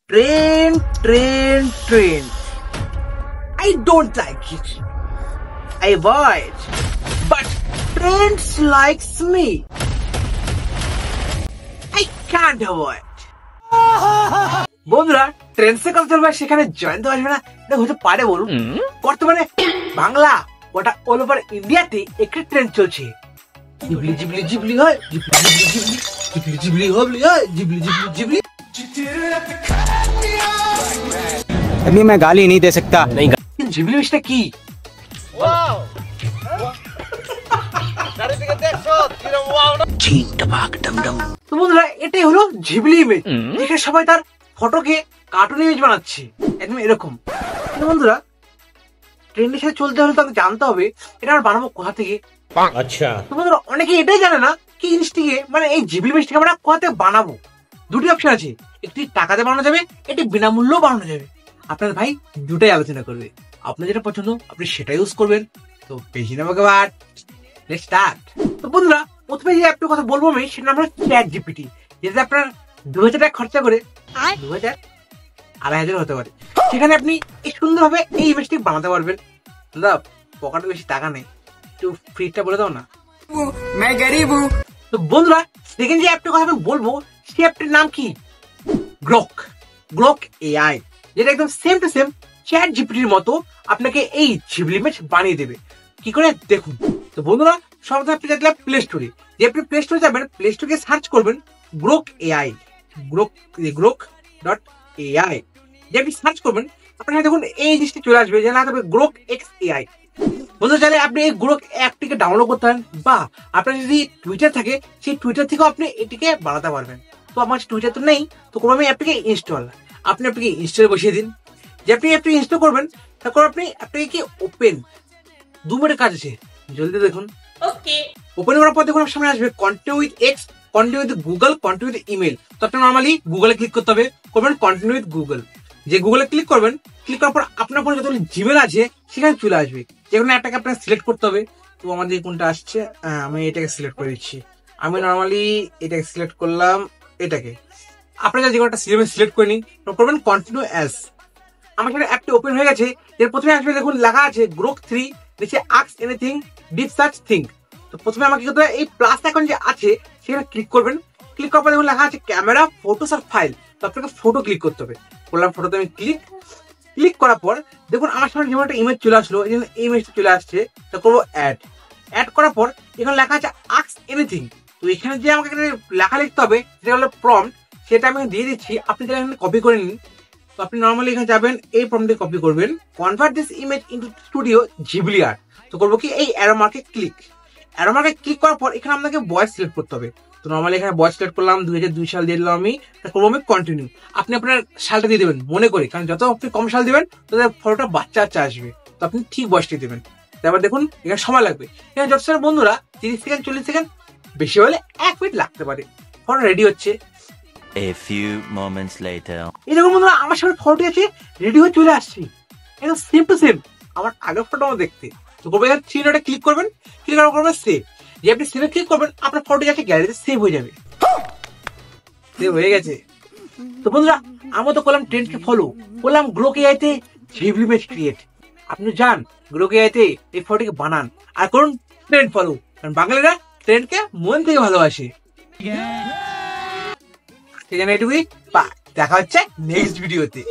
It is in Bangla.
Train. I don't like it. I avoid. But trends likes me. I can't avoid. বন্ধুরা ট্রেন্ডসের কথা চলবে সেখানে জয়ন্ত আসবে না এটা হতে পারে বলুন। বর্তমানে বাংলা ওটা অল ওভার ইন্ডিয়াতে একটি ট্রেন্ড চলছে। জিবলি জিবলি জিবলি হয়, জিবলি জিবলি জিবলি জিবলি হবলি হয়, জিবলি জিবলি জিবলি। अभी मैं गाली नहीं दे सकता। नहीं জিবলি মিষ্টি কি? তো বন্ধুরা এটাই হলো জিবলি ইমেজ, যেখানে সবাই তার ফটোকে কার্টুন ইমেজ বানাচ্ছে একদম এরকম। বন্ধুরা ট্রেন্ডের সাথে চলতে হলে তাকে জানতে হবে এটা আমরা বানাবো কোথা থেকে। আচ্ছা তো বন্ধুরা অনেকে এটাই জানে না কি জিনিসটিকে মানে এই জিবলি ইমেজটিকে আমরা কোথা থেকে বানাবো। দুটি অপশন আছে, একটি টাকাতে বানানো যাবে, একটি বিনামূল্যেও বানানো যাবে। আপনার ভাই দুটাই আলোচনা করবে, আপনার যেটা পছন্দ আপনি সেটা ইউজ করবেন। তো বেশি না আমাকে বাট লেটস স্টার্ট। তো বন্ধুরা প্রথমে যে অ্যাপটার কথা বলবো আমি সেটা আমরা চ্যাট জিপিটি, যেটা আপনার 2000 টাকা খরচা করে 2000 2500 হতে পারে, সেখানে আপনি এই সুন্দরভাবে এই ইমেজটি বানাতে পারবেন। দাদা পকেটে বেশি টাকা নেই, একটু ফ্রিটা বলে দাও না। তো বন্ধুরা সেকেন্ড যে অ্যাপটার কথা আমি বলবো সেই অ্যাপটির নাম কি? গ্রক এআই, যেটা একদম সেম টু সেম চ্যাট জিপিটির মতো আপনাকে এই জিবলি ইমেজ বানিয়ে দেবে। কি করে দেখুন। তো বন্ধুরা সর্বপ্রথম আপনি দেখলাম প্লে স্টোরে, যে আপনি প্লে স্টোরে যাবেন, প্লে স্টোরে সার্চ করবেন গ্রক এআই, গ্রক.ai, যে আপনি সার্চ করবেন আপনার দেখুন এই জিনিসটি চলে আসবে, যেটা হবে গ্রক এক্স এআই। বন্ধুরা চাইলে আপনি এই গ্রক অ্যাপটিকে ডাউনলোড করতে পারেন, বা আপনার যদি টুইটার থাকে সেই টুইটার থেকেও আপনি এটিকে বানাতে পারবেন। তো আমার টুইটার তো নেই, তো করবো আমি অ্যাপটিকে ইনস্টল। আপনি অ্যাপটিকে ইনস্টল বসিয়ে দিন। যে আপনি অ্যাপটি ইনস্টল করবেন তারপর আপনি অ্যাপটিকে কি ওপেন, 2 মিনিটের কাজ আছে, জলদি দেখুন। ওপেন করার পর দেখুন সামনে আসবে continue with ex, continue with Google, continue with email. তো আপনি নর্মালি গুগলে ক্লিক করতে হবে, করবেন কন্টিনিউ উইথ গুগল। যে গুগলে ক্লিক করবেন, ক্লিক করার পর আপনার ফোনে যতগুলো জিমেল আছে সেখানে চলে আসবে, যে কোনো একটাকে আপনাকে সিলেক্ট করতে হবে। তো আমাদের কোনটা আসছে, আমি এটাকে সিলেক্ট করে দিচ্ছি। আমি নর্মালি এটাকে সিলেক্ট করলাম, এটাকে আপনারা যে কোনোটা সিলেক্ট করে নিন, করবেন কন্টিনিউ অ্যাজ। আমার সাথে অ্যাপটি ওপেন হয়ে গেছে। এর প্রথমে আসবে দেখুন লেখা আছে গ্রক 3, নিচে ask anything deep search think. তো প্রথমে আমাকে কি করতে হবে, এই প্লাস আইকন যে আছে সেখানে ক্লিক করবেন। ক্লিক করার পর দেখুন লেখা আছে ক্যামেরা, ফটোস আর ফাইল। তো আপনাকে ফটো ক্লিক করতে হবে। করলাম ফটোতে আমি ক্লিক করার পর দেখুন আমার সামনে যেমন একটা ইমেজ চলে আসলো, এই ইমেজটা চলে আসছে। তো করবো অ্যাড করার পর এখানে লেখা আছে আস্ক এনিথিং। তো এখানে যে আমাকে লেখা লিখতে হবে যেটা হলো প্রম্পট, সেটা আমি দিয়ে দিচ্ছি। আপনি তাহলে এখানে কপি করে নিন। তো আপনি নর্মালি এখানে যাবেন, এই প্রম্পটে কপি করবেন, convert this image into studio Ghibli art. তো করবো কি এই অ্যারো মার্কে ক্লিক করার পর এখানে আপনাকে বয়স সিলেক্ট করতে হবে। তো নর্মালি এখানে বয়স সিলেক্ট করলাম 2002 সাল দিয়ে দিলাম আমি। করবো আমি কন্টিনিউ। আপনি আপনার সালটা দিয়ে দেবেন মনে করে, কারণ যত আপনি কম সাল দিবেন তত ফটোটা বাচ্চা আসবে। তো আপনি ঠিক বয়সটি দেবেন। তারপর দেখুন এখানে সময় লাগবে, এখানে যত সাল বন্ধুরা 30 সেকেন্ড 40 সেকেন্ড, বেশি হলে 1 মিনিট লাগতে পারে। ফটো রেডি হচ্ছে। A few moments later. এই দেখুন বন্ধুরা আমার সামনে ফটো আছে, রেডি হয়ে চলে আসছি, একদম সেম টু সেম আমার আগের ফটো আমার দেখতে। তো করবো এখানে 3 ডটে ক্লিক করবেন, ক্লিক করার পর সেভ। যে আপনি সেভে ক্লিক করবেন আপনার ফটো যাচ্ছে গ্যালারিতে সেভ হয়ে যাবে। সেভ হয়ে গেছে। তো বন্ধুরা আমরা তো করলাম ট্রেন্ডকে ফলো, করলাম গ্রক এআই তে জিবলি ইমেজ ক্রিয়েট। আপনি যান গ্রক এআই তে এই ফটোকে বানান আর করুন ট্রেন্ড ফলো, কারণ বাঙালিরা ট্রেন্ডকে মন থেকে ভালোবাসে। সেখানে এটুকুই, দেখা হচ্ছে নেক্সট ভিডিওতে।